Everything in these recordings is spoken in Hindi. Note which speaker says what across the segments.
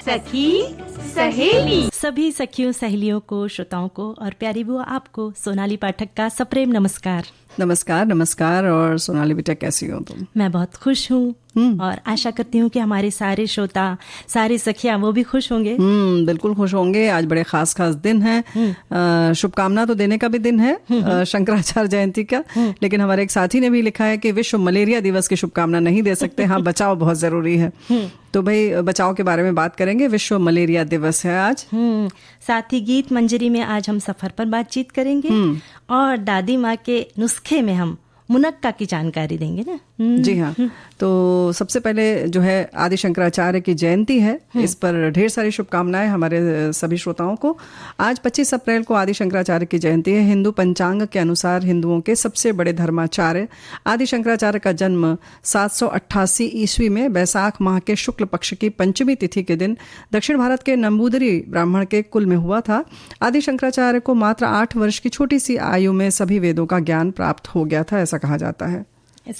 Speaker 1: सखी सहेली।
Speaker 2: सभी सखियों सहेलियों को, श्रोताओं को और प्यारी बुआ आपको सोनाली पाठक का सप्रेम नमस्कार।
Speaker 3: नमस्कार। नमस्कार। और सोनाली बेटा कैसी हो तुम?
Speaker 2: मैं बहुत खुश हूँ और आशा करती हूँ कि हमारे सारे श्रोता, सारी सखियां वो भी खुश होंगे।
Speaker 3: बिल्कुल खुश होंगे। आज बड़े खास दिन हैं। शुभकामना तो देने का भी दिन है शंकराचार्य जयंती का, लेकिन हमारे एक साथी ने भी लिखा है कि विश्व मलेरिया दिवस की शुभकामना नहीं दे सकते। हाँ, बचाव बहुत जरूरी है। तो भाई बचाव के बारे में बात करेंगे। विश्व मलेरिया दिवस है आज।
Speaker 2: साथ ही गीत मंजरी में आज हम सफर पर बातचीत करेंगे और दादी माँ के नुस्खे में हम मुनक्का की जानकारी देंगे ना।
Speaker 3: जी हाँ। तो सबसे पहले जो है आदि शंकराचार्य की जयंती है, इस पर ढेर सारी शुभकामनाएं हमारे सभी श्रोताओं को। आज 25 अप्रैल को आदि शंकराचार्य की जयंती है। हिंदू पंचांग के अनुसार हिंदुओं के सबसे बड़े धर्माचार्य आदि शंकराचार्य का जन्म 788 ईस्वी में बैसाख माह के शुक्ल पक्ष की पंचमी तिथि के दिन दक्षिण भारत के नंबूदरी ब्राह्मण के कुल में हुआ था। आदि शंकराचार्य को मात्र 8 वर्ष की छोटी सी आयु में सभी वेदों का ज्ञान प्राप्त हो गया था, ऐसा कहा जाता है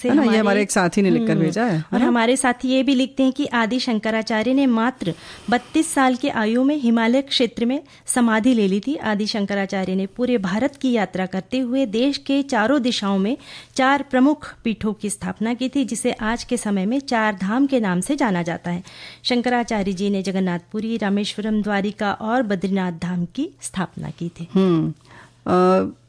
Speaker 3: ना। ये हमारे एक साथी ने लिखकर भेजा है।
Speaker 2: और हमारे साथी ये भी लिखते हैं कि आदि शंकराचार्य ने मात्र 32 साल की आयु में हिमालय क्षेत्र में समाधि ले ली थी। आदि शंकराचार्य ने पूरे भारत की यात्रा करते हुए देश के चारों दिशाओं में 4 प्रमुख पीठों की स्थापना की थी, जिसे आज के समय में 4 धाम के नाम से जाना जाता है। शंकराचार्य जी ने जगन्नाथपुरी, रामेश्वरम, द्वारिका और बद्रीनाथ धाम की स्थापना की थी।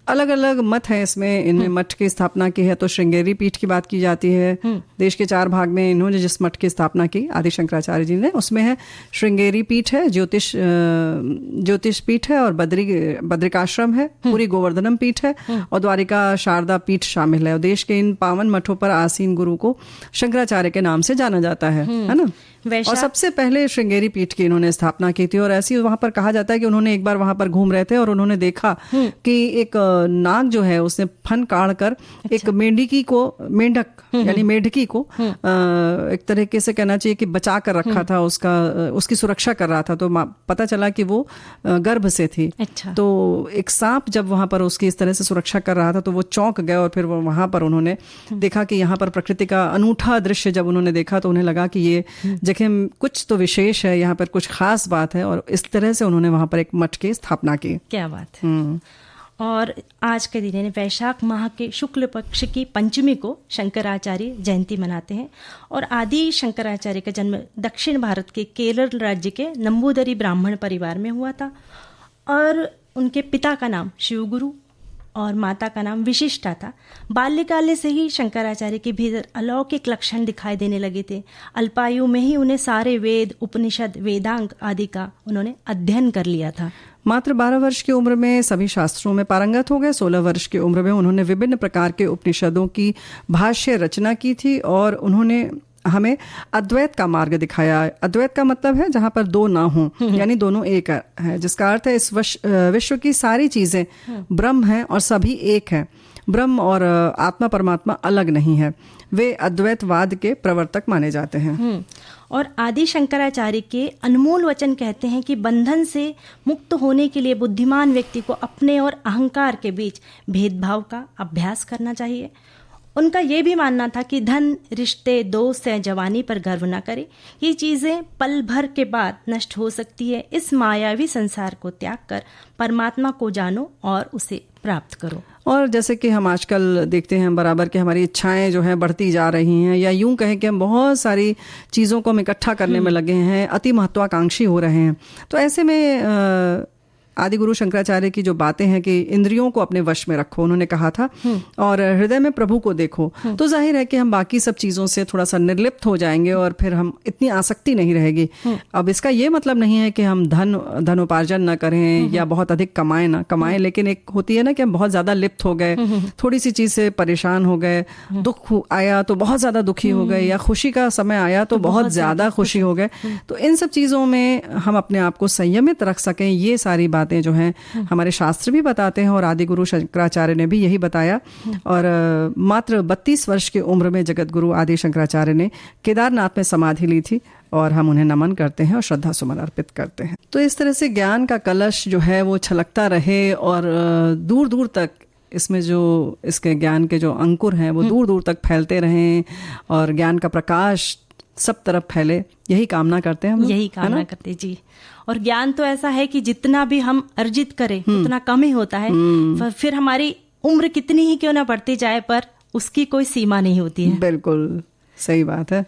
Speaker 3: अलग अलग मत है इसमें। इनमें मठ की स्थापना की है तो श्रृंगेरी पीठ की बात की जाती है। देश के 4 भाग में इन्होंने जिस मठ की स्थापना की आदि शंकराचार्य जी ने, उसमें है श्रृंगेरी पीठ है, ज्योतिष पीठ है और बद्रिकाश्रम है, पूरी गोवर्धनम पीठ है और द्वारिका शारदा पीठ शामिल है। और देश के इन पावन मठों पर आसीन गुरु को शंकराचार्य के नाम से जाना जाता है ना। और सबसे पहले श्रृंगेरी पीठ की इन्होंने स्थापना की थी और ऐसी वहां पर कहा जाता है कि उन्होंने एक बार वहां पर घूम रहे थे और उन्होंने देखा कि एक नाग जो है उसने फन काढ़ कर एक मेंढकी को एक तरीके से कहना चाहिए कि बचा कर रखा था, उसकी सुरक्षा कर रहा था। तो पता चला कि वो गर्भ से थी। तो एक सांप जब वहां पर उसकी इस तरह से सुरक्षा कर रहा था तो वो चौंक गए और फिर वो वहां पर उन्होंने देखा कि यहाँ पर प्रकृति का अनूठा दृश्य जब उन्होंने देखा तो उन्हें लगा कि ये जगह कुछ तो विशेष है, यहाँ पर कुछ खास बात है और इस तरह से उन्होंने वहां पर एक मठ की स्थापना की।
Speaker 2: क्या बात है। और आज के दिन वैशाख माह के शुक्ल पक्ष की पंचमी को शंकराचार्य जयंती मनाते हैं। और आदि शंकराचार्य का जन्म दक्षिण भारत के केरल राज्य के नंबूदरी ब्राह्मण परिवार में हुआ था और उनके पिता का नाम शिवगुरु और माता का नाम विशिष्टा था। बाल्यकाल से ही शंकराचार्य के भीतर अलौकिक लक्षण दिखाई देने लगे थे। अल्पायु में ही उन्हें सारे वेद, उपनिषद, वेदांग आदि का उन्होंने अध्ययन कर लिया था।
Speaker 3: मात्र 12 वर्ष की उम्र में सभी शास्त्रों में पारंगत हो गए। 16 वर्ष की उम्र में उन्होंने विभिन्न प्रकार के उपनिषदों की भाष्य रचना की थी और उन्होंने हमें अद्वैत का मार्ग दिखाया। अद्वैत का मतलब है जहां पर 2 ना हो, यानी दोनों एक है, जिसका अर्थ है इस विश्व की सारी चीजें ब्रह्म हैं और सभी एक हैं। ब्रह्म और आत्मा परमात्मा अलग नहीं है। वे अद्वैतवाद के प्रवर्तक माने जाते हैं।
Speaker 2: और आदि शंकराचार्य के अनमोल वचन कहते हैं कि बंधन से मुक्त होने के लिए बुद्धिमान व्यक्ति को अपने और अहंकार के बीच भेदभाव का अभ्यास करना चाहिए। उनका ये भी मानना था कि धन, रिश्ते, दोस्त या जवानी पर गर्व न करे। ये चीजें पल भर के बाद नष्ट हो सकती है। इस मायावी संसार को त्याग कर परमात्मा को जानो और उसे प्राप्त करो।
Speaker 3: और जैसे कि हम आजकल देखते हैं बराबर कि हमारी इच्छाएं जो हैं बढ़ती जा रही हैं, या यूं कहें कि हम बहुत सारी चीज़ों को हम इकट्ठा करने में लगे हैं, अति महत्वाकांक्षी हो रहे हैं। तो ऐसे में आदि गुरु शंकराचार्य की जो बातें हैं कि इंद्रियों को अपने वश में रखो, उन्होंने कहा था, और हृदय में प्रभु को देखो, तो जाहिर है कि हम बाकी सब चीज़ों से थोड़ा सा निर्लिप्त हो जाएंगे और फिर हम इतनी आसक्ति नहीं रहेगी। अब इसका ये मतलब नहीं है कि हम धनोपार्जन न करें या बहुत अधिक कमाएं, लेकिन एक होती है ना कि हम बहुत ज़्यादा लिप्त हो गए, थोड़ी सी चीज़ से परेशान हो गए, दुख आया तो बहुत ज़्यादा दुखी हो गए, या खुशी का समय आया तो बहुत ज़्यादा खुशी हो गए। तो इन सब चीज़ों में हम अपने आप को संयमित रख सकें, ये सारी बातें जो हैं हमारे शास्त्र भी बताते हैं और आदि गुरु शंकराचार्य ने भी यही बताया। और मात्र 32 वर्ष की उम्र में जगत गुरु आदि शंकराचार्य ने केदारनाथ में समाधि ली थी और हम उन्हें नमन करते हैं और श्रद्धा सुमन अर्पित करते हैं। तो इस तरह से ज्ञान का कलश जो है वो छलकता रहे और दूर दूर तक इसमें जो इसके ज्ञान के जो अंकुर हैं वो दूर दूर तक फैलते रहें और ज्ञान का प्रकाश सब तरफ फैले, यही कामना करते हैं हम लोग,
Speaker 2: यही कामना करते जी। और ज्ञान तो ऐसा है कि जितना भी हम अर्जित करें उतना कम ही होता है। फिर हमारी उम्र कितनी ही क्यों ना बढ़ती जाए, पर उसकी कोई सीमा नहीं होती है।
Speaker 3: बिल्कुल सही बात है।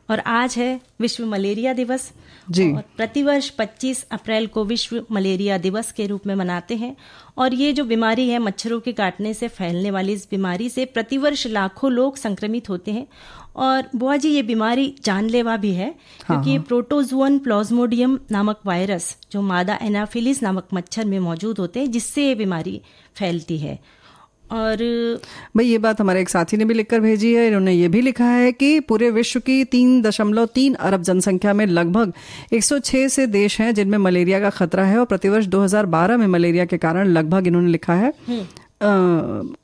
Speaker 2: और आज है विश्व मलेरिया दिवस
Speaker 3: जी।
Speaker 2: और प्रतिवर्ष 25 अप्रैल को विश्व मलेरिया दिवस के रूप में मनाते हैं। और ये जो बीमारी है, मच्छरों के काटने से फैलने वाली इस बीमारी से प्रतिवर्ष लाखों लोग संक्रमित होते हैं। और बुआ जी, ये बीमारी जानलेवा भी है, क्योंकि ये प्रोटोजुअन प्लाज्मोडियम नामक वायरस जो मादा एनाफिलिस नामक मच्छर में मौजूद होते हैं, जिससे ये बीमारी फैलती है। और
Speaker 3: भाई ये बात हमारे एक साथी ने भी लिखकर भेजी है। इन्होंने ये भी लिखा है कि पूरे विश्व की 3.3 अरब जनसंख्या में लगभग 106 से देश हैं जिनमें मलेरिया का खतरा है। और प्रतिवर्ष 2012 में मलेरिया के कारण लगभग, इन्होंने लिखा है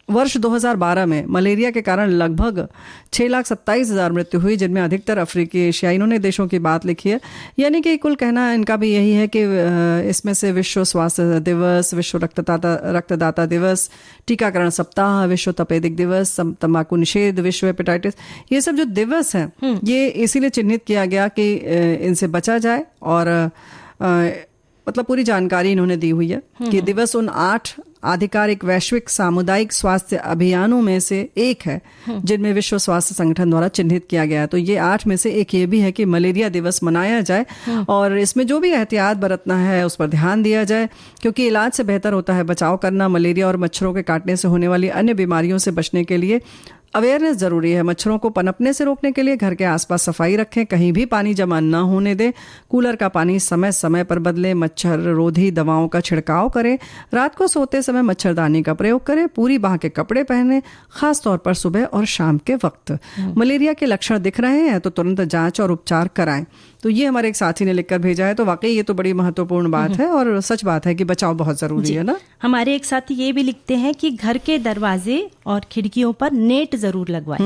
Speaker 3: वर्ष 2012 में मलेरिया के कारण लगभग 6,27,000 मृत्यु हुई, जिनमें अधिकतर अफ्रीकी, एशियाई, इन्होंने देशों की बात लिखी है। यानी कि कुल कहना इनका भी यही है कि इसमें से विश्व स्वास्थ्य दिवस, विश्व रक्तदाता दिवस, टीकाकरण सप्ताह, विश्व तपेदिक दिवस, तंबाकू निषेध, विश्व हेपेटाइटिस, ये सब जो दिवस हैं ये इसीलिए चिन्हित किया गया कि इनसे बचा जाए। और मतलब पूरी जानकारी इन्होंने दी हुई है कि दिवस उन 8 आधिकारिक वैश्विक सामुदायिक स्वास्थ्य अभियानों में से एक है जिनमें विश्व स्वास्थ्य संगठन द्वारा चिन्हित किया गया है। तो ये 8 में से एक ये भी है कि मलेरिया दिवस मनाया जाए और इसमें जो भी एहतियात बरतना है उस पर ध्यान दिया जाए, क्योंकि इलाज से बेहतर होता है बचाव करना। मलेरिया और मच्छरों के काटने से होने वाली अन्य बीमारियों से बचने के लिए अवेयरनेस जरूरी है। मच्छरों को पनपने से रोकने के लिए घर के आसपास सफाई रखें, कहीं भी पानी जमा न होने दें, कूलर का पानी समय समय पर बदलें, मच्छर रोधी दवाओं का छिड़काव करें, रात को सोते समय मच्छरदानी का प्रयोग करें, पूरी बाह के कपड़े पहनें, खास तौर पर सुबह और शाम के वक्त। मलेरिया के लक्षण दिख रहे हैं तो तुरंत जांच और उपचार कराएं। तो ये हमारे एक साथी ने लिखकर भेजा है। तो वाकई ये तो बड़ी महत्वपूर्ण बात है और सच बात है कि बचाव बहुत जरूरी है ना।
Speaker 2: हमारे एक साथी ये भी लिखते हैं कि घर के दरवाजे और खिड़कियों पर नेट जरूर लगवाएं।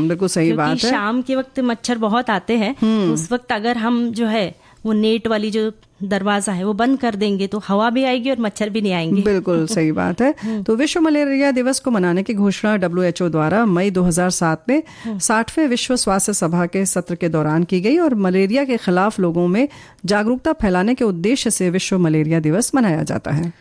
Speaker 3: बिल्कुल सही बात है।
Speaker 2: शाम के वक्त मच्छर बहुत आते हैं, तो उस वक्त अगर हम जो है वो नेट वाली जो दरवाजा है वो बंद कर देंगे तो हवा भी आएगी और मच्छर भी नहीं आएंगे।
Speaker 3: बिल्कुल सही बात है। तो विश्व मलेरिया दिवस को मनाने की घोषणा WHO द्वारा मई 2007 में 60वें विश्व स्वास्थ्य सभा के सत्र के दौरान की गई और मलेरिया के खिलाफ लोगों में जागरूकता फैलाने के उद्देश्य से विश्व मलेरिया दिवस मनाया जाता है।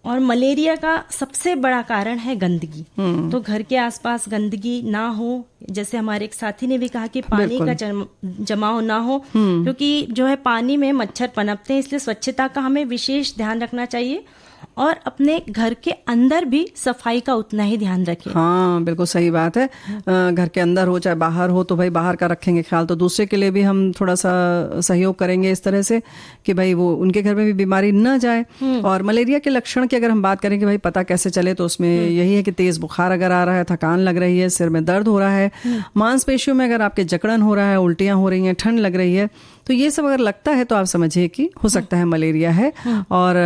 Speaker 2: और मलेरिया का सबसे बड़ा कारण है गंदगी। तो घर के आसपास गंदगी ना हो, जैसे हमारे एक साथी ने भी कहा कि पानी का जमाव ना हो, क्योंकि जो है पानी में मच्छर पनपते हैं, इसलिए स्वच्छता का हमें विशेष ध्यान रखना चाहिए और अपने घर के अंदर भी सफाई का उतना ही ध्यान रखें।
Speaker 3: हाँ बिल्कुल सही बात है। घर के अंदर हो चाहे बाहर हो तो भाई बाहर का रखेंगे ख्याल, तो दूसरे के लिए भी हम थोड़ा सा सहयोग करेंगे इस तरह से कि भाई वो उनके घर में भी बीमारी न जाए। और मलेरिया के लक्षण की अगर हम बात करें कि भाई पता कैसे चले, तो उसमें यही है कि तेज बुखार अगर आ रहा है, थकान लग रही है, सिर में दर्द हो रहा है, मांसपेशियों में अगर आपके जकड़न हो रहा है, उल्टियां हो रही हैं, ठंड लग रही है, तो ये सब अगर लगता है तो आप समझिए कि हो सकता है मलेरिया है। और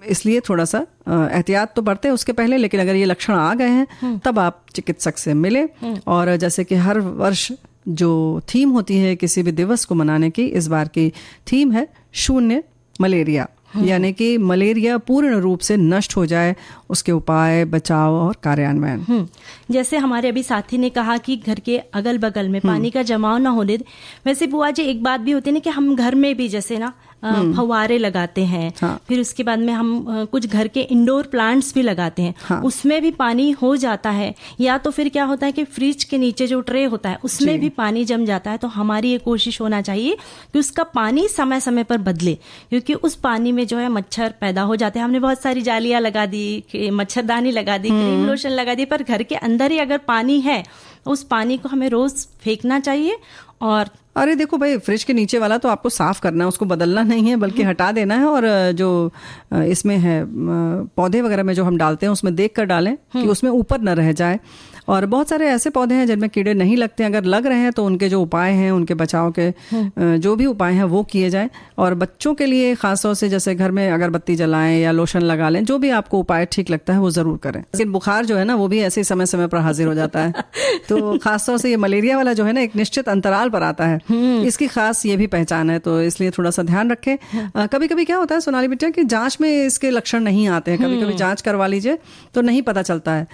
Speaker 3: इसलिए थोड़ा सा एहतियात तो बरतें उसके पहले, लेकिन अगर ये लक्षण आ गए हैं तब आप चिकित्सक से मिलें। और जैसे कि हर वर्ष जो थीम होती है किसी भी दिवस को मनाने की, इस बार की थीम है शून्य मलेरिया, यानी कि मलेरिया पूर्ण रूप से नष्ट हो जाए, उसके उपाय, बचाव और कार्यान्वयन।
Speaker 2: जैसे हमारे अभी साथी ने कहा कि घर के अगल बगल में पानी का जमाव ना होने दे, वैसे बुआ जी एक बात भी होती है ना कि हम घर में भी जैसे ना फव्वारे लगाते हैं। हाँ। फिर उसके बाद में हम कुछ घर के इंडोर प्लांट्स भी लगाते हैं। हाँ। उसमें भी पानी हो जाता है, या तो फिर क्या होता है कि फ्रिज के नीचे जो ट्रे होता है उसमें भी पानी जम जाता है। तो हमारी ये कोशिश होना चाहिए कि उसका पानी समय समय पर बदले, क्योंकि उस पानी में जो है मच्छर पैदा हो जाते हैं। हमने बहुत सारी जालियां लगा दी, मच्छरदानी लगा दी, क्रीम लोशन लगा दी, पर घर के अंदर ही अगर पानी है उस पानी को हमें रोज फेंकना चाहिए। और
Speaker 3: अरे देखो भाई, फ्रिज के नीचे वाला तो आपको साफ करना है, उसको बदलना नहीं है बल्कि हटा देना है। और जो इसमें है पौधे वगैरह में जो हम डालते हैं उसमें देख कर डालें कि उसमें ऊपर न रह जाए। और बहुत सारे ऐसे पौधे हैं जिनमें कीड़े नहीं लगते, अगर लग रहे हैं तो उनके जो उपाय हैं, उनके बचाव के जो भी उपाय हैं वो किए जाएं। और बच्चों के लिए खासतौर से जैसे घर में अगरबत्ती जलाएं या लोशन लगा लें, जो भी आपको उपाय ठीक लगता है वो जरूर करें। लेकिन बुखार जो है ना वो भी ऐसे समय समय पर हाजिर हो जाता है। तो खासतौर से ये मलेरिया वाला जो है ना एक निश्चित अंतराल पर आता है, इसकी खास ये भी पहचान है, तो इसलिए थोड़ा सा ध्यान रखें। कभी कभी क्या होता है सोनाली बिटिया कि जांच में इसके लक्षण नहीं आते हैं, कभी कभी जांच करवा लीजिए तो नहीं पता चलता है।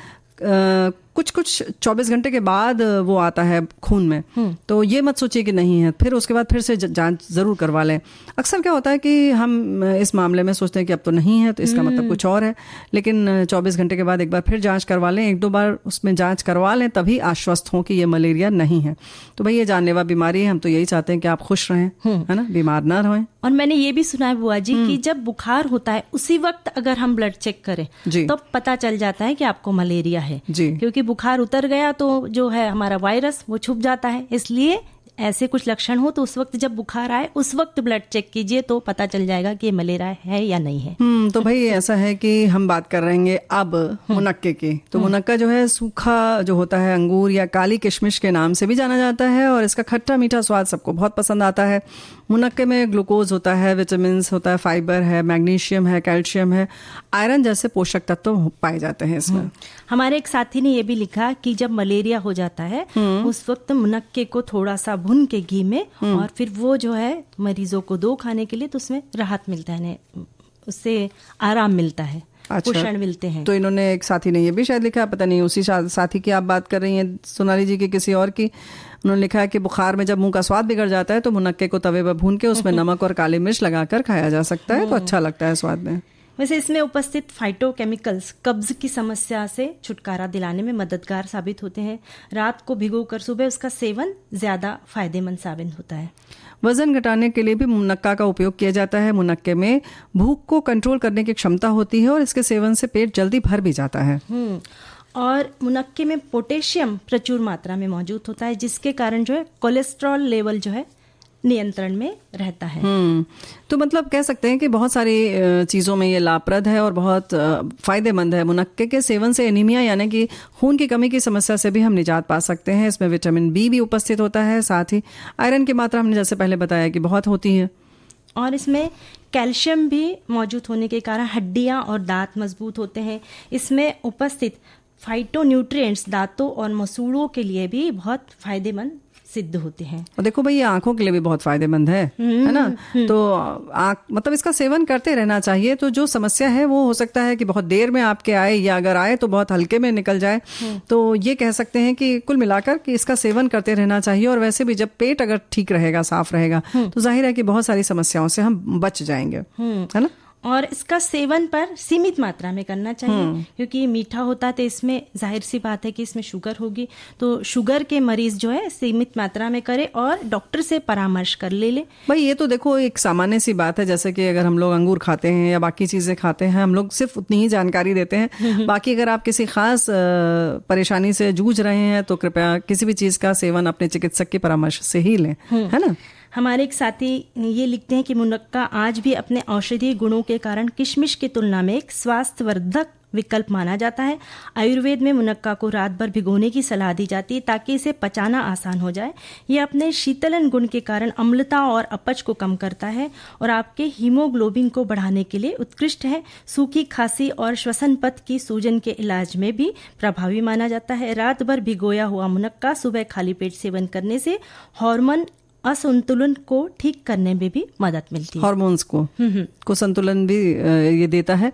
Speaker 3: कुछ 24 घंटे के बाद वो आता है खून में, तो ये मत सोचिए कि नहीं है, फिर उसके बाद फिर से जांच जरूर करवा लें। अक्सर क्या होता है कि हम इस मामले में सोचते हैं कि अब तो नहीं है, तो इसका मतलब कुछ और है, लेकिन 24 घंटे के बाद एक बार फिर जांच करवा लें, 1-2 बार उसमें जांच करवा लें, तभी आश्वस्त हों कि ये मलेरिया नहीं है। तो भाई ये जानलेवा बीमारी है, हम तो यही चाहते हैं कि आप खुश रहें, है ना, बीमार ना रहें।
Speaker 2: और मैंने ये भी सुना है बुआ जी कि जब बुखार होता है उसी वक्त अगर हम ब्लड चेक करें तो पता चल जाता है कि आपको मलेरिया है, क्योंकि बुखार उतर गया तो जो है हमारा वायरस वो छुप जाता है। इसलिए ऐसे कुछ लक्षण हो तो उस वक्त जब बुखार आए उस वक्त ब्लड चेक कीजिए, तो पता चल जाएगा कि मलेरिया है या नहीं है।
Speaker 3: तो भाई ऐसा है कि हम बात कर रहे हैं अब मुनक्के की। तो मुनक्का जो है सूखा जो होता है अंगूर या काली किशमिश के नाम से भी जाना जाता है, और इसका खट्टा मीठा स्वाद सबको बहुत पसंद आता है। मुनक्के में ग्लूकोज होता है, विटामिन होता है, फाइबर है, मैग्नीशियम है, कैल्शियम है, आयरन जैसे पोषक तत्व पाए जाते हैं इसमें।
Speaker 2: हमारे एक साथी ने ये भी लिखा कि जब मलेरिया हो जाता है उस वक्त मुनक्के को थोड़ा सा भून के घी में और फिर वो जो है मरीजों को दो खाने के लिए, तो उसमें राहत मिलता है, उससे आराम मिलता है, पोषण मिलते हैं।
Speaker 3: तो इन्होंने एक साथी ने ये भी शायद लिखा, पता नहीं उसी साथी की आप बात कर रही हैं सोनाली जी की किसी और की। उन्होंने लिखा है कि बुखार में जब मुंह का स्वाद बिगड़ जाता है तो मुनक्के को तवे पर भून के उसमें नमक और काली मिर्च लगाकर खाया जा सकता है, तो अच्छा लगता है स्वाद में।
Speaker 2: वैसे इसमें उपस्थित फाइटोकेमिकल्स कब्ज की समस्या से छुटकारा दिलाने में मददगार साबित होते हैं। रात को भिगोकर सुबह उसका सेवन ज्यादा फायदेमंद साबित होता है।
Speaker 3: वजन घटाने के लिए भी मुनक्का का उपयोग किया जाता है। मुनक्के में भूख को कंट्रोल करने की क्षमता होती है और इसके सेवन से पेट जल्दी भर भी जाता है।
Speaker 2: और मुनक्के में पोटेशियम प्रचुर मात्रा में मौजूद होता है, जिसके कारण जो है कोलेस्ट्रॉल लेवल जो है नियंत्रण में रहता है।
Speaker 3: तो मतलब कह सकते हैं कि बहुत सारी चीज़ों में ये लाभप्रद है और बहुत फायदेमंद है। मुनक्के के सेवन से एनीमिया यानी कि खून की कमी की समस्या से भी हम निजात पा सकते हैं। इसमें विटामिन बी भी उपस्थित होता है, साथ ही आयरन की मात्रा हमने जैसे पहले बताया कि बहुत होती है।
Speaker 2: और इसमें कैल्शियम भी मौजूद होने के कारण हड्डियां और दांत मजबूत होते हैं। इसमें उपस्थित फाइटोन्यूट्रिएंट्स दांतों और मसूड़ों के लिए भी बहुत फायदेमंद सिद्ध होते हैं।
Speaker 3: और देखो भाई ये आंखों के लिए भी बहुत फायदेमंद है ना। तो आंख मतलब इसका सेवन करते रहना चाहिए। तो जो समस्या है वो हो सकता है कि बहुत देर में आपके आए, या अगर आए तो बहुत हल्के में निकल जाए। तो ये कह सकते हैं कि कुल मिलाकर कि इसका सेवन करते रहना चाहिए। और वैसे भी जब पेट अगर ठीक रहेगा, साफ रहेगा, तो जाहिर है कि बहुत सारी समस्याओं से हम बच जाएंगे, है ना।
Speaker 2: और इसका सेवन पर सीमित मात्रा में करना चाहिए, क्योंकि मीठा होता है तो इसमें जाहिर सी बात है कि इसमें शुगर होगी। तो शुगर के मरीज जो है सीमित मात्रा में करे और डॉक्टर से परामर्श कर ले।
Speaker 3: भाई ये तो देखो एक सामान्य सी बात है, जैसे कि अगर हम लोग अंगूर खाते हैं या बाकी चीजें खाते हैं, हम लोग सिर्फ उतनी ही जानकारी देते हैं। बाकी अगर आप किसी खास परेशानी से जूझ रहे हैं तो कृपया किसी भी चीज का सेवन अपने चिकित्सक की परामर्श से ही लें, है ना।
Speaker 2: हमारे एक साथी ये लिखते हैं कि मुनक्का आज भी अपने औषधीय गुणों के कारण किशमिश की तुलना में एक स्वास्थ्यवर्धक विकल्प माना जाता है। आयुर्वेद में मुनक्का को रात भर भिगोने की सलाह दी जाती है ताकि इसे पचाना आसान हो जाए। यह अपने शीतलन गुण के कारण अम्लता और अपच को कम करता है और आपके हीमोग्लोबिन को बढ़ाने के लिए उत्कृष्ट है। सूखी खांसी और श्वसन पथ की सूजन के इलाज में भी प्रभावी माना जाता है। रात भर भिगोया हुआ मुनक्का सुबह खाली पेट सेवन करने से हार्मोन असंतुलन को ठीक करने में भी मदद मिलती है।
Speaker 3: हार्मोन्स को संतुलन भी ये देता है।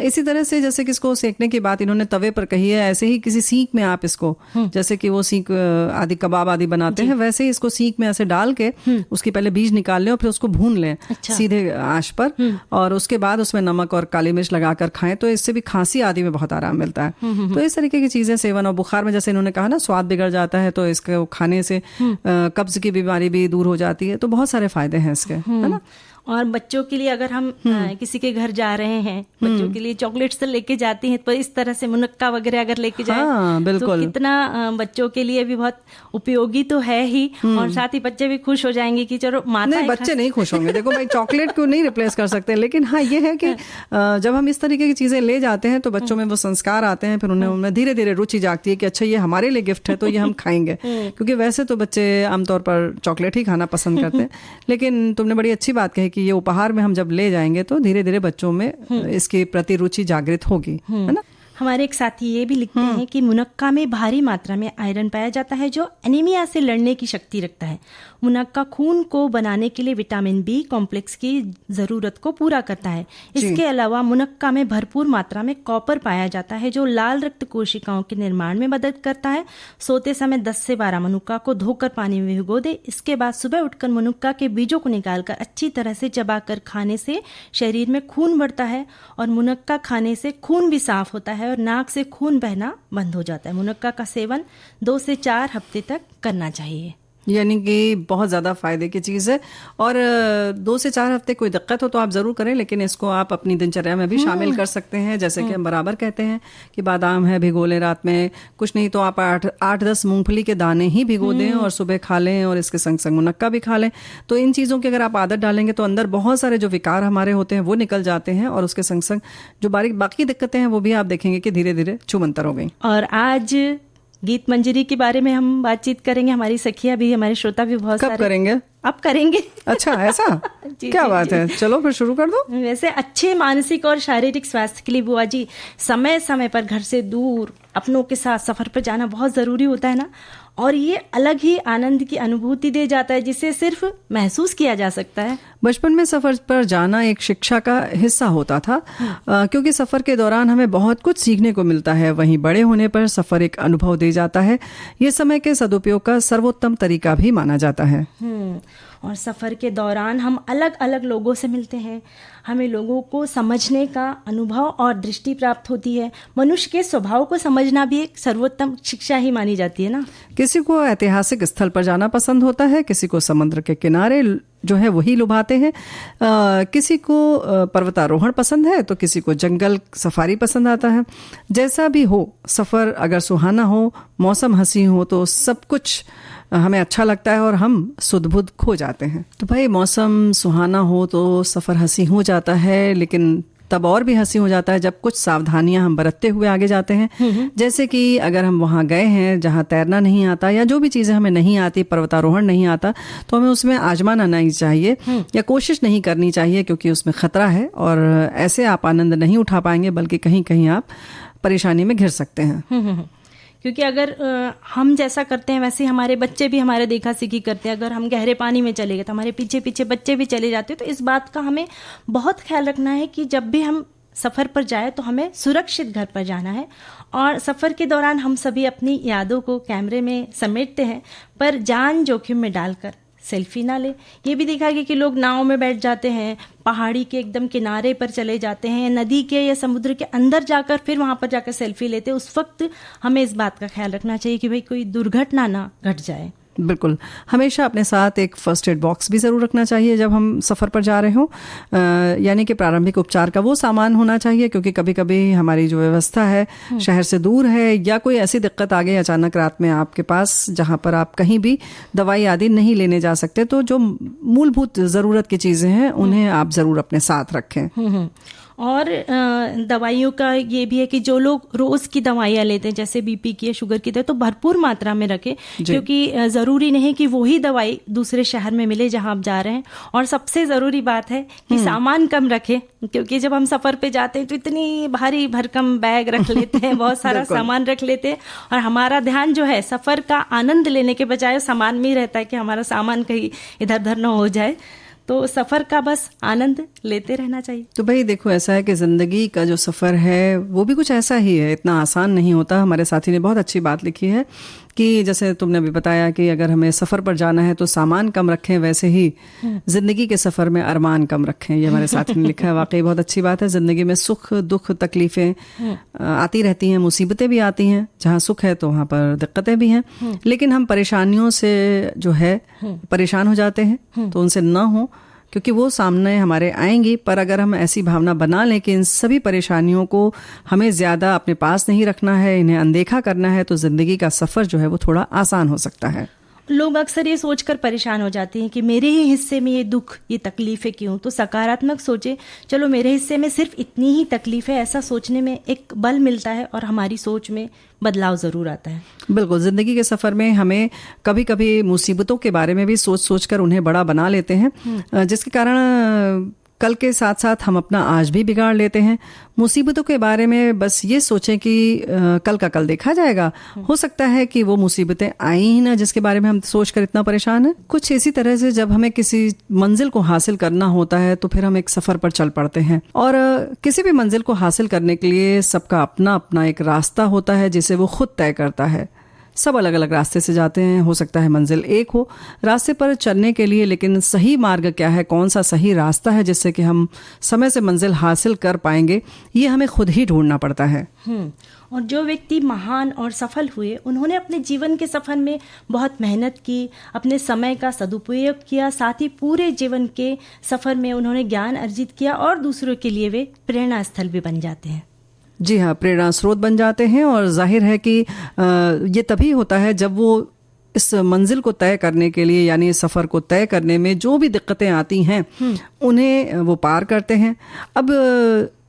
Speaker 3: इसी तरह से जैसे कि इसको सेकने की बात इन्होंने तवे पर कही है, ऐसे ही किसी सीख में आप इसको, जैसे कि वो सीख आदि कबाब आदि बनाते हैं, वैसे ही इसको सीख में ऐसे डाल के उसकी पहले बीज निकाल लें और फिर उसको भून लें सीधे आंच पर, और उसके बाद उसमें नमक और काली मिर्च लगाकर खाएं, तो इससे भी खांसी आदि में बहुत आराम मिलता है। तो इस तरीके की चीजें सेवन, और बुखार में जैसे इन्होंने कहा ना स्वाद बिगड़ जाता है, तो इसको खाने से कब्ज की बीमारी भी दूर हो जाती है। तो बहुत सारे फायदे हैं इसके, है ना।
Speaker 2: और बच्चों के लिए अगर हम किसी के घर जा रहे हैं, बच्चों के लिए चॉकलेट्स तो लेके जाती हैं, तो इस तरह से मुनक्का वगैरह अगर लेके जाए तो कितना बच्चों के लिए भी बहुत उपयोगी तो है ही, और साथ ही बच्चे भी खुश हो जाएंगे कि चलो माता।
Speaker 3: नहीं, बच्चे नहीं खुश होंगे। देखो भाई चॉकलेट को नहीं रिप्लेस कर सकते, लेकिन हाँ ये है कि जब हम इस तरीके की चीजें ले जाते हैं तो बच्चों में वो संस्कार आते हैं, फिर उनमें धीरे धीरे रुचि जागती है कि अच्छा ये हमारे लिए गिफ्ट है तो ये हम खाएंगे। क्योंकि वैसे तो बच्चे आमतौर पर चॉकलेट ही खाना पसंद करते हैं, लेकिन तुमने बड़ी अच्छी बात कही कि ये उपहार में हम जब ले जाएंगे तो धीरे धीरे बच्चों में इसके प्रति रुचि जागृत होगी, है ना।
Speaker 2: हमारे एक साथी ये भी लिखते हैं कि मुनक्का में भारी मात्रा में आयरन पाया जाता है जो एनीमिया से लड़ने की शक्ति रखता है। मुनक्का खून को बनाने के लिए विटामिन बी कॉम्प्लेक्स की जरूरत को पूरा करता है। इसके अलावा मुनक्का में भरपूर मात्रा में कॉपर पाया जाता है जो लाल रक्त कोशिकाओं के निर्माण में मदद करता है। सोते समय 10 से 12 मुनक्का को धोकर पानी में भिगो दे। इसके बाद सुबह उठकर मुनक्का के बीजों को निकालकर अच्छी तरह से चबाकर खाने से शरीर में खून बढ़ता है और मुनक्का खाने से खून भी साफ होता है और नाक से खून बहना बंद हो जाता है। मुनक्का का सेवन 2 से 4 हफ्ते तक करना चाहिए।
Speaker 3: यानी कि बहुत ज़्यादा फ़ायदे की चीज़ है। और 2 से 4 हफ्ते कोई दिक्कत हो तो आप ज़रूर करें, लेकिन इसको आप अपनी दिनचर्या में भी शामिल कर सकते हैं। जैसे कि हम बराबर कहते हैं कि बादाम है, भिगो लें रात में, कुछ नहीं तो आप 8-10 मूंगफली के दाने ही भिगो दें और सुबह खा लें और इसके संग संग मुनक्का भी खा लें। तो इन चीज़ों की अगर आप आदत डालेंगे तो अंदर बहुत सारे जो विकार हमारे होते हैं वो निकल जाते हैं और उसके संग संग जो बाकी दिक्कतें हैं वो भी आप देखेंगे कि धीरे धीरे छूमंतर हो गई।
Speaker 2: और आज गीत मंजरी के बारे में हम बातचीत करेंगे। हमारी सखियां भी, हमारे श्रोता भी बहुत सारे।
Speaker 3: कब करेंगे?
Speaker 2: अब करेंगे।
Speaker 3: अच्छा, ऐसा? क्या बात है, चलो फिर शुरू कर दो।
Speaker 2: वैसे अच्छे मानसिक और शारीरिक स्वास्थ्य के लिए बुआ जी समय समय पर घर से दूर अपनों के साथ सफर पर जाना बहुत जरूरी होता है ना, और ये अलग ही आनंद की अनुभूति दे जाता है जिसे सिर्फ महसूस किया जा सकता है।
Speaker 3: बचपन में सफर पर जाना एक शिक्षा का हिस्सा होता था, क्योंकि सफर के दौरान हमें बहुत कुछ सीखने को मिलता है। वहीं बड़े होने पर सफर एक अनुभव दे जाता है। ये समय के सदुपयोग का सर्वोत्तम तरीका भी माना जाता है।
Speaker 2: और सफर के दौरान हम अलग अलग लोगों से मिलते हैं। हमें लोगों को समझने का अनुभव और दृष्टि प्राप्त होती है। मनुष्य के स्वभाव को समझना भी एक सर्वोत्तम शिक्षा ही मानी जाती है ना।
Speaker 3: किसी को ऐतिहासिक स्थल पर जाना पसंद होता है, किसी को समुद्र के किनारे जो है वही लुभाते हैं, किसी को पर्वतारोहण पसंद है तो किसी को जंगल सफारी पसंद आता है। जैसा भी हो, सफर अगर सुहाना हो, मौसम हंसी हो तो सब कुछ हमें अच्छा लगता है और हम सुध-बुध खो जाते हैं। तो भाई मौसम सुहाना हो तो सफर हंसी हो जाता है, लेकिन तब और भी हंसी हो जाता है जब कुछ सावधानियां हम बरतते हुए आगे जाते हैं। जैसे कि अगर हम वहां गए हैं जहां तैरना नहीं आता या जो भी चीजें हमें नहीं आती, पर्वतारोहण नहीं आता, तो हमें उसमें आजमाना नहीं चाहिए या कोशिश नहीं करनी चाहिए, क्योंकि उसमें खतरा है और ऐसे आप आनंद नहीं उठा पाएंगे, बल्कि कहीं कहीं आप परेशानी में घिर सकते हैं।
Speaker 2: क्योंकि अगर हम जैसा करते हैं वैसे हमारे बच्चे भी हमारे देखा सीखी करते हैं। अगर हम गहरे पानी में चले गए तो हमारे पीछे पीछे बच्चे भी चले जाते हैं। तो इस बात का हमें बहुत ख्याल रखना है कि जब भी हम सफ़र पर जाए तो हमें सुरक्षित घर पर जाना है। और सफ़र के दौरान हम सभी अपनी यादों को कैमरे में समेटते हैं, पर जान जोखिम में डालकर सेल्फी ना ले। ये भी देखा गया कि लोग नाव में बैठ जाते हैं, पहाड़ी के एकदम किनारे पर चले जाते हैं, नदी के या समुद्र के अंदर जाकर फिर वहां पर जाकर सेल्फी लेते हैं। उस वक्त हमें इस बात का ख्याल रखना चाहिए कि भाई कोई दुर्घटना ना घट जाए।
Speaker 3: बिल्कुल, हमेशा अपने साथ एक फर्स्ट एड बॉक्स भी ज़रूर रखना चाहिए जब हम सफ़र पर जा रहे हों, यानी कि प्रारंभिक उपचार का वो सामान होना चाहिए, क्योंकि कभी कभी हमारी जो व्यवस्था है शहर से दूर है या कोई ऐसी दिक्कत आ गई अचानक रात में आपके पास जहाँ पर आप कहीं भी दवाई आदि नहीं लेने जा सकते, तो जो मूलभूत ज़रूरत की चीज़ें हैं उन्हें आप ज़रूर अपने साथ रखें।
Speaker 2: और दवाइयों का ये भी है कि जो लोग रोज की दवाइयाँ लेते हैं, जैसे बीपी की या शुगर की, तो भरपूर मात्रा में रखें, क्योंकि जरूरी नहीं कि वही दवाई दूसरे शहर में मिले जहां आप जा रहे हैं। और सबसे जरूरी बात है कि सामान कम रखें, क्योंकि जब हम सफर पे जाते हैं तो इतनी भारी भरकम बैग रख लेते हैं, बहुत सारा सामान रख लेते हैं, और हमारा ध्यान जो है सफर का आनंद लेने के बजाय सामान में ही रहता है कि हमारा सामान कहीं इधर उधर न हो जाए। तो सफ़र का बस आनंद लेते रहना चाहिए।
Speaker 3: तो भाई देखो, ऐसा है कि ज़िंदगी का जो सफ़र है वो भी कुछ ऐसा ही है, इतना आसान नहीं होता। हमारे साथी ने बहुत अच्छी बात लिखी है कि जैसे तुमने भी बताया कि अगर हमें सफ़र पर जाना है तो सामान कम रखें, वैसे ही ज़िंदगी के सफ़र में अरमान कम रखें। ये हमारे साथी ने लिखा है, वाकई बहुत अच्छी बात है। ज़िंदगी में सुख दुख तकलीफ़ें आती रहती हैं, मुसीबतें भी आती हैं। जहाँ सुख है तो वहाँ पर दिक्कतें भी हैं, लेकिन हम परेशानियों से जो है परेशान हो जाते हैं, तो उनसे ना हो, क्योंकि वो सामने हमारे आएंगी। पर अगर हम ऐसी भावना बना लें कि इन सभी परेशानियों को हमें ज़्यादा अपने पास नहीं रखना है, इन्हें अनदेखा करना है, तो ज़िंदगी का सफ़र जो है वो थोड़ा आसान हो सकता है।
Speaker 2: लोग अक्सर ये सोचकर परेशान हो जाते हैं कि मेरे ही हिस्से में ये दुख, ये तकलीफें क्यों। तो सकारात्मक सोचे, चलो मेरे हिस्से में सिर्फ इतनी ही तकलीफ है, ऐसा सोचने में एक बल मिलता है और हमारी सोच में बदलाव ज़रूर आता है।
Speaker 3: बिल्कुल, ज़िंदगी के सफ़र में हमें कभी कभी मुसीबतों के बारे में भी सोच कर उन्हें बड़ा बना लेते हैं, जिसके कारण कल के साथ साथ हम अपना आज भी बिगाड़ लेते हैं। मुसीबतों के बारे में बस ये सोचें कि कल का कल देखा जाएगा। हो सकता है कि वो मुसीबतें आई ही ना जिसके बारे में हम सोचकर इतना परेशान हैं। कुछ इसी तरह से जब हमें किसी मंजिल को हासिल करना होता है तो फिर हम एक सफर पर चल पड़ते हैं, और किसी भी मंजिल को हासिल करने के लिए सबका अपना अपना एक रास्ता होता है जिसे वो खुद तय करता है। सब अलग अलग रास्ते से जाते हैं, हो सकता है मंजिल एक हो रास्ते पर चलने के लिए, लेकिन सही मार्ग क्या है, कौन सा सही रास्ता है जिससे कि हम समय से मंजिल हासिल कर पाएंगे, ये हमें खुद ही ढूंढना पड़ता है।
Speaker 2: और जो व्यक्ति महान और सफल हुए, उन्होंने अपने जीवन के सफर में बहुत मेहनत की, अपने समय का सदुपयोग किया, साथ ही पूरे जीवन के सफर में उन्होंने ज्ञान अर्जित किया और दूसरों के लिए वे प्रेरणा स्थल भी बन जाते हैं।
Speaker 3: जी हाँ, प्रेरणा स्रोत बन जाते हैं। और जाहिर है कि ये तभी होता है जब वो इस मंजिल को तय करने के लिए, यानी सफ़र को तय करने में जो भी दिक्कतें आती हैं उन्हें वो पार करते हैं। अब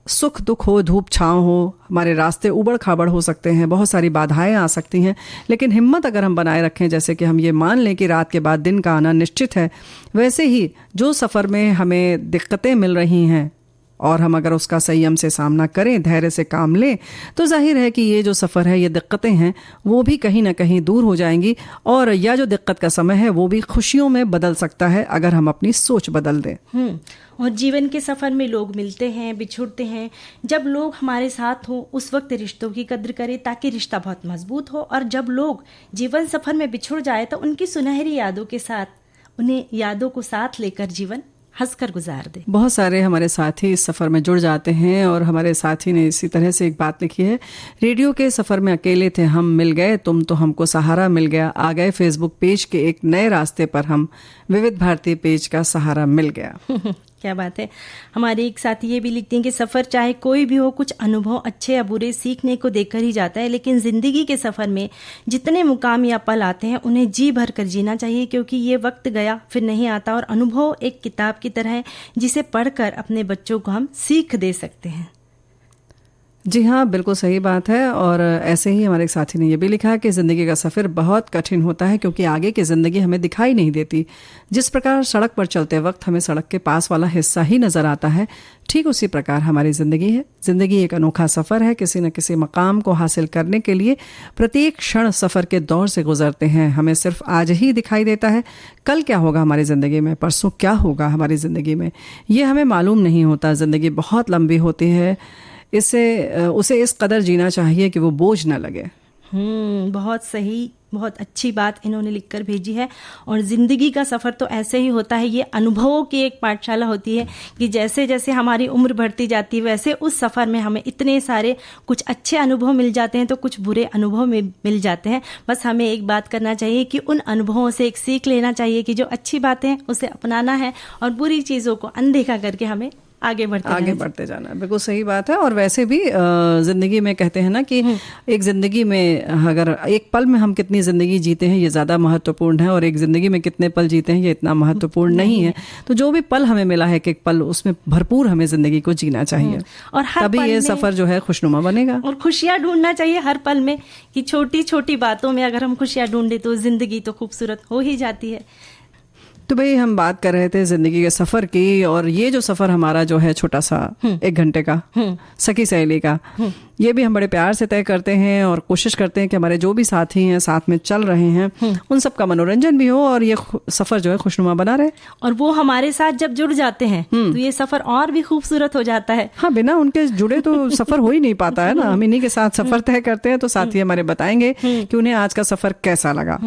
Speaker 3: सुख दुख हो, धूप छाँव हो, हमारे रास्ते उबड़ खाबड़ हो सकते हैं, बहुत सारी बाधाएं आ सकती हैं, लेकिन हिम्मत अगर हम बनाए रखें, जैसे कि हम ये मान लें कि रात के बाद दिन का आना निश्चित है, वैसे ही जो सफ़र में हमें दिक्कतें मिल रही हैं और हम अगर उसका संयम से सामना करें, धैर्य से काम लें, तो जाहिर है कि ये जो सफ़र है, ये दिक्कतें हैं, वो भी कहीं ना कहीं दूर हो जाएंगी, और यह जो दिक्कत का समय है वो भी खुशियों में बदल सकता है अगर हम अपनी सोच बदल दें।
Speaker 2: और जीवन के सफ़र में लोग मिलते हैं, बिछुड़ते हैं। जब लोग हमारे साथ हों उस वक्त रिश्तों की कद्र करें ताकि रिश्ता बहुत मजबूत हो, और जब लोग जीवन सफ़र में बिछुड़ जाए तो उनकी सुनहरी यादों के साथ, उन्हें यादों को साथ लेकर जीवन हंसकर गुजार दे।
Speaker 3: बहुत सारे हमारे साथी इस सफ़र में जुड़ जाते हैं, और हमारे साथी ने इसी तरह से एक बात लिखी है, रेडियो के सफ़र में अकेले थे हम, मिल गए तुम तो हमको सहारा मिल गया, आ गए फेसबुक पेज के एक नए रास्ते पर हम, विविध भारती पेज का सहारा मिल गया।
Speaker 2: क्या बात है। हमारे एक साथी ये भी लिखते हैं कि सफ़र चाहे कोई भी हो, कुछ अनुभव अच्छे या बुरे सीखने को देकर ही जाता है, लेकिन ज़िंदगी के सफ़र में जितने मुकाम या पल आते हैं उन्हें जी भर कर जीना चाहिए, क्योंकि ये वक्त गया फिर नहीं आता, और अनुभव एक किताब की तरह है जिसे पढ़कर अपने बच्चों को हम सीख दे सकते हैं।
Speaker 3: जी हाँ, बिल्कुल सही बात है। और ऐसे ही हमारे एक साथी ने ये भी लिखा कि ज़िंदगी का सफ़र बहुत कठिन होता है क्योंकि आगे की ज़िंदगी हमें दिखाई नहीं देती। जिस प्रकार सड़क पर चलते वक्त हमें सड़क के पास वाला हिस्सा ही नज़र आता है, ठीक उसी प्रकार हमारी ज़िंदगी है। ज़िंदगी एक अनोखा सफ़र है। किसी न किसी मकाम को हासिल करने के लिए प्रत्येक क्षण सफ़र के दौर से गुजरते हैं। हमें सिर्फ आज ही दिखाई देता है, कल क्या होगा हमारी ज़िंदगी में, परसों क्या होगा हमारी ज़िंदगी में, ये हमें मालूम नहीं होता। ज़िंदगी बहुत लंबी होती है, उसे इस कदर जीना चाहिए कि वो बोझ न लगे।
Speaker 2: बहुत सही, बहुत अच्छी बात इन्होंने लिखकर भेजी है। और ज़िंदगी का सफ़र तो ऐसे ही होता है, ये अनुभवों की एक पाठशाला होती है कि जैसे जैसे हमारी उम्र बढ़ती जाती है वैसे उस सफ़र में हमें इतने सारे कुछ अच्छे अनुभव मिल जाते हैं तो कुछ बुरे अनुभव में मिल जाते हैं। बस हमें एक बात करना चाहिए कि उन अनुभवों से एक सीख लेना चाहिए कि जो अच्छी बातें हैं उसे अपनाना है, और बुरी चीज़ों को अनदेखा करके हमें आगे बढ़ते जाना।
Speaker 3: बिल्कुल सही बात है। और वैसे भी जिंदगी में कहते हैं ना कि एक जिंदगी में अगर एक पल में हम कितनी जिंदगी जीते हैं ये ज़्यादा महत्वपूर्ण है, और एक जिंदगी में कितने पल जीते हैं ये इतना महत्वपूर्ण नहीं है। तो जो भी पल हमें मिला है, एक पल, उसमें भरपूर हमें जिंदगी को जीना चाहिए,
Speaker 2: और
Speaker 3: तभी ये सफर जो है खुशनुमा बनेगा।
Speaker 2: और खुशियाँ ढूंढना चाहिए हर पल में, कि छोटी छोटी बातों में अगर हम खुशियाँ ढूंढे तो जिंदगी तो खूबसूरत हो ही जाती है।
Speaker 3: तो भाई हम बात कर रहे थे जिंदगी के सफर की, और ये जो सफर हमारा जो है छोटा सा 1 घंटे का सखी सहेली का, ये भी हम बड़े प्यार से तय करते हैं और कोशिश करते हैं कि हमारे जो भी साथी हैं साथ में चल रहे हैं उन सब का मनोरंजन भी हो और ये सफर जो है खुशनुमा बना रहे।
Speaker 2: और वो हमारे साथ जब जुड़ जाते हैं तो ये सफर और भी खूबसूरत हो जाता है।
Speaker 3: हाँ, बिना उनके जुड़े तो सफर हो ही नहीं पाता है ना। हम इन्हीं के साथ सफर तय करते हैं तो साथी हमारे बताएंगे कि उन्हें आज का सफर कैसा लगा।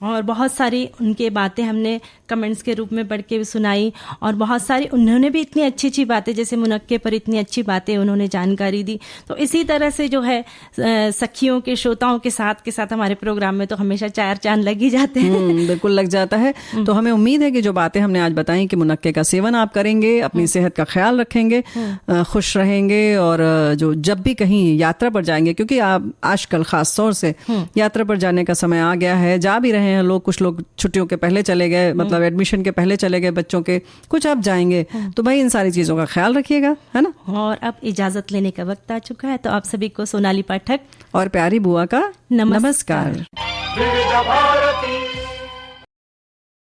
Speaker 2: और बहुत सारी उनके बातें हमने कमेंट्स के रूप में पढ़ के सुनाई, और बहुत सारी उन्होंने भी इतनी अच्छी अच्छी बातें, जैसे मुनक्के पर इतनी अच्छी बातें उन्होंने जानकारी दी। तो इसी तरह से जो है सखियों के श्रोताओं के साथ हमारे प्रोग्राम में तो हमेशा 4 चांद लग ही जाते हैं।
Speaker 3: बिल्कुल लग जाता है। तो हमें उम्मीद है कि जो बातें हमने आज बताई कि मुनक्के का सेवन आप करेंगे, अपनी सेहत का ख्याल रखेंगे, खुश रहेंगे, और जो जब भी कहीं यात्रा पर जाएंगे, क्योंकि आप आजकल खास तौर से यात्रा पर जाने का समय आ गया है, जा भी रहे हैं लोग, कुछ लोग छुट्टियों के पहले चले गए, मतलब एडमिशन के पहले चले गए बच्चों के, कुछ अब जाएंगे, तो भाई इन सारी चीजों का ख्याल रखिएगा, है ना।
Speaker 2: और अब इजाजत लेने का वक्त आ चुका है, तो आप सभी को सोनाली पाठक
Speaker 3: और प्यारी बुआ का नमस्कार।